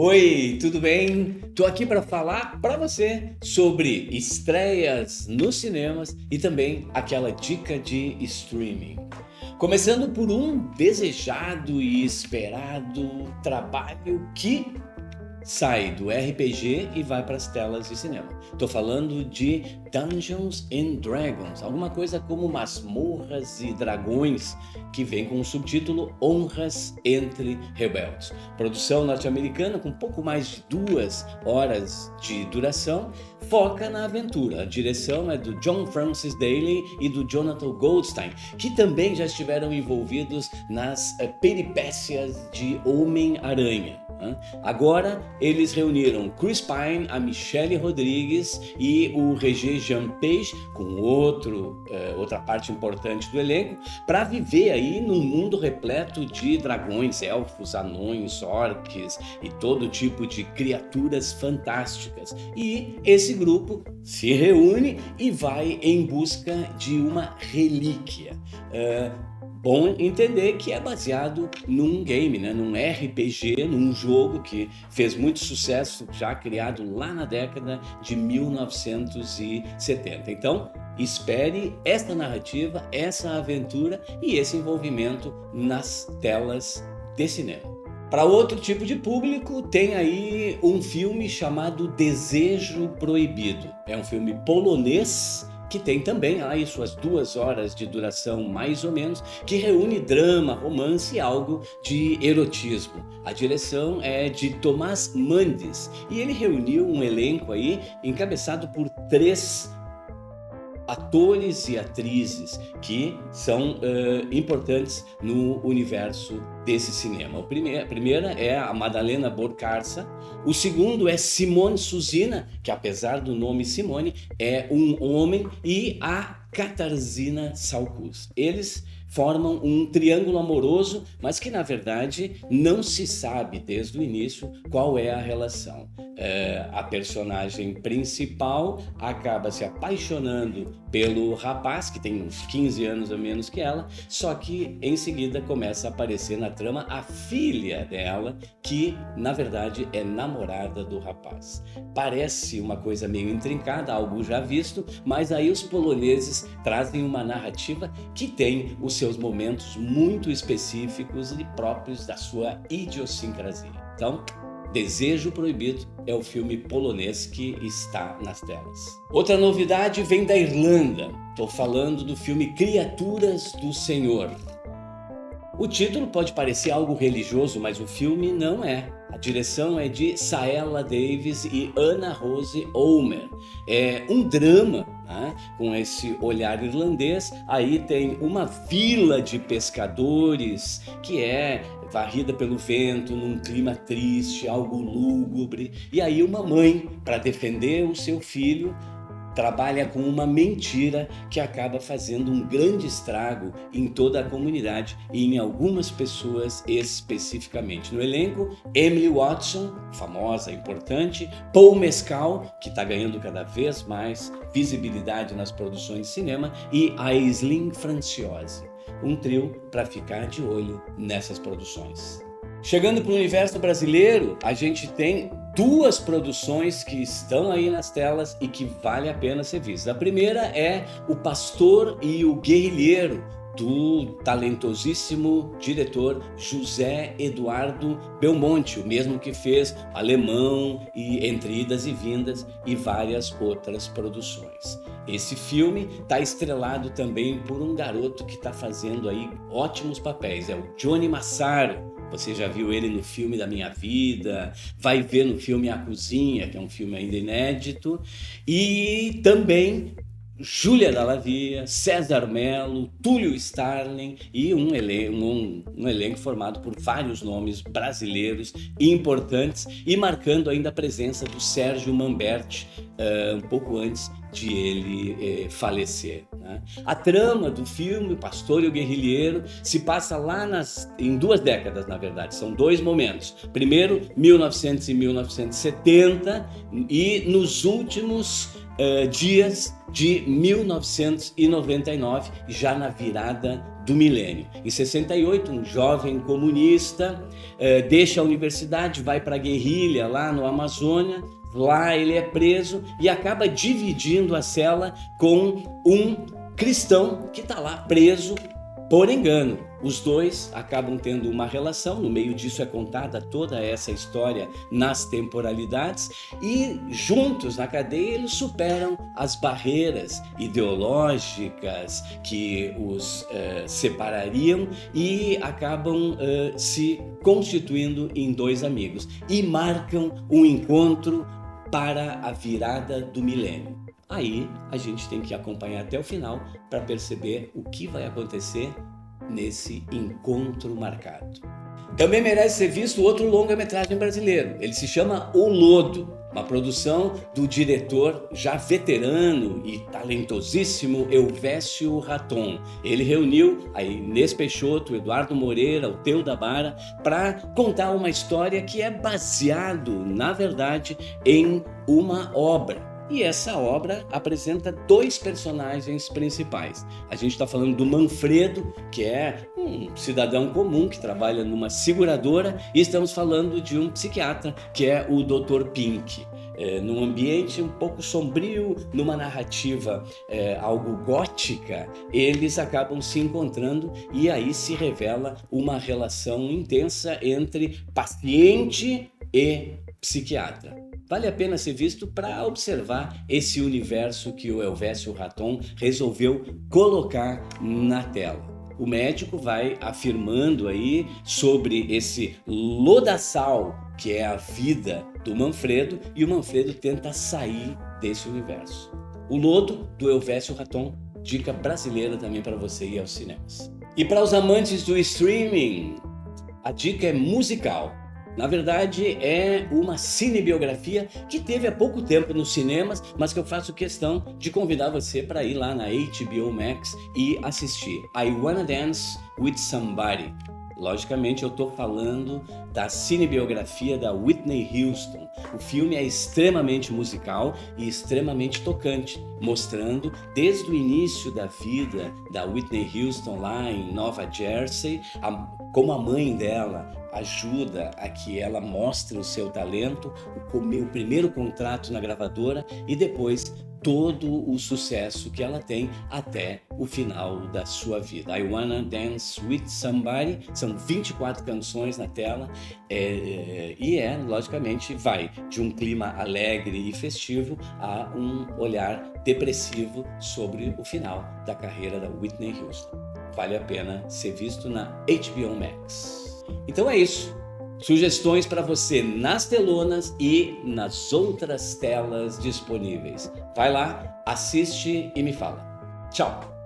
Oi, tudo bem? Tô aqui para falar para você sobre estreias nos cinemas e também aquela dica de streaming. Começando por um desejado e esperado trabalho que sai do RPG e vai para as telas de cinema. Estou falando de Dungeons and Dragons, alguma coisa como Masmorras e Dragões, que vem com o subtítulo Honras entre Rebeldes. Produção norte-americana com pouco mais de 2 horas de duração, foca na aventura. A direção é do John Francis Daley e do Jonathan Goldstein, que também já estiveram envolvidos nas peripécias de Homem-Aranha. Agora eles reuniram Chris Pine, a Michelle Rodrigues e o Regé Jean Page, com outra parte importante do elenco, para viver aí num mundo repleto de dragões, elfos, anões, orques e todo tipo de criaturas fantásticas. E esse grupo se reúne e vai em busca de uma relíquia. Bom entender que é baseado num game, num RPG, num jogo que fez muito sucesso, já criado lá na década de 1970. Então, espere essa narrativa, essa aventura e esse envolvimento nas telas de cinema. Para outro tipo de público, tem aí um filme chamado Desejo Proibido. É um filme polonês que tem também aí suas 2 horas de duração, mais ou menos, que reúne drama, romance e algo de erotismo. A direção é de Tomás Mandes e ele reuniu um elenco aí encabeçado por 3 atores e atrizes que são importantes no universo desse cinema. A primeira é a Madalena Borcarça, o segundo é Simone Suzina, que apesar do nome Simone, é um homem, e a Katarzyna Salkus. Eles formam um triângulo amoroso, mas que na verdade não se sabe desde o início qual é a relação. A personagem principal acaba se apaixonando pelo rapaz, que tem uns 15 anos a menos que ela, só que em seguida começa a aparecer na trama a filha dela, que na verdade é namorada do rapaz. Parece uma coisa meio intrincada, algo já visto, mas aí os poloneses trazem uma narrativa que tem os seus momentos muito específicos e próprios da sua idiosincrasia. Então, Desejo Proibido é o filme polonês que está nas telas. Outra novidade vem da Irlanda. Estou falando do filme Criaturas do Senhor. O título pode parecer algo religioso, mas o filme não é. A direção é de Saela Davis e Anna Rose Ulmer. É um drama, com esse olhar irlandês. Aí tem uma vila de pescadores que é varrida pelo vento, num clima triste, algo lúgubre. E aí uma mãe, para defender o seu filho, trabalha com uma mentira que acaba fazendo um grande estrago em toda a comunidade e em algumas pessoas especificamente. No elenco, Emily Watson, famosa, importante, Paul Mescal, que está ganhando cada vez mais visibilidade nas produções de cinema, e Aisling Franciosi. Um trio para ficar de olho nessas produções. Chegando para o universo brasileiro, a gente tem 2 produções que estão aí nas telas e que vale a pena ser vistas. A primeira é O Pastor e o Guerrilheiro, do talentosíssimo diretor José Eduardo Belmonte, o mesmo que fez Alemão e Entre Idas e Vindas e várias outras produções. Esse filme está estrelado também por um garoto que está fazendo aí ótimos papéis, é o Johnny Massaro. Você já viu ele no filme Da Minha Vida, vai ver no filme A Cozinha, que é um filme ainda inédito, e também Júlia Dallavia, César Mello, Túlio Starling e um elenco formado por vários nomes brasileiros importantes e marcando ainda a presença do Sérgio Manberti, um pouco antes de ele falecer. A trama do filme, O Pastor e o Guerrilheiro, se passa lá em 2 décadas, na verdade, são 2 momentos. Primeiro, 1900 e 1970, e nos últimos dias de 1999, já na virada do milênio. Em 68, um jovem comunista deixa a universidade, vai para a guerrilha lá no Amazônia. Lá ele é preso e acaba dividindo a cela com um cristão que está lá preso por engano. Os dois acabam tendo uma relação, no meio disso é contada toda essa história nas temporalidades e juntos na cadeia eles superam as barreiras ideológicas que os separariam e acabam se constituindo em dois amigos e marcam um encontro para a virada do milênio. Aí a gente tem que acompanhar até o final para perceber o que vai acontecer nesse encontro marcado. Também merece ser visto outro longa-metragem brasileiro. Ele se chama O Lodo, uma produção do diretor já veterano e talentosíssimo Elvésio Raton. Ele reuniu a Inês Peixoto, o Eduardo Moreira, o Teu da Bara para contar uma história que é baseado, na verdade, em uma obra. E essa obra apresenta dois personagens principais. A gente está falando do Manfredo, que é um cidadão comum que trabalha numa seguradora, e estamos falando de um psiquiatra, que é o Dr. Pink. Num ambiente um pouco sombrio, numa narrativa algo gótica, eles acabam se encontrando e aí se revela uma relação intensa entre paciente e psiquiatra. Vale a pena ser visto para observar esse universo que o Elvésio Raton resolveu colocar na tela. O médico vai afirmando aí sobre esse lodaçal que é a vida do Manfredo e o Manfredo tenta sair desse universo. O Lodo, do Elvésio Raton, dica brasileira também para você ir aos cinemas. E para os amantes do streaming, a dica é musical. Na verdade, é uma cinebiografia que teve há pouco tempo nos cinemas, mas que eu faço questão de convidar você para ir lá na HBO Max e assistir. I Wanna Dance with Somebody. Logicamente, eu estou falando da cinebiografia da Whitney Houston. O filme é extremamente musical e extremamente tocante, mostrando desde o início da vida da Whitney Houston lá em Nova Jersey, como a mãe dela ajuda a que ela mostre o seu talento, o primeiro contrato na gravadora e depois todo o sucesso que ela tem até o final da sua vida. I Wanna Dance with Somebody, são 24 canções na tela logicamente, vai de um clima alegre e festivo a um olhar depressivo sobre o final da carreira da Whitney Houston. Vale a pena ser visto na HBO Max. Então é isso. Sugestões para você nas telonas e nas outras telas disponíveis. Vai lá, assiste e me fala. Tchau!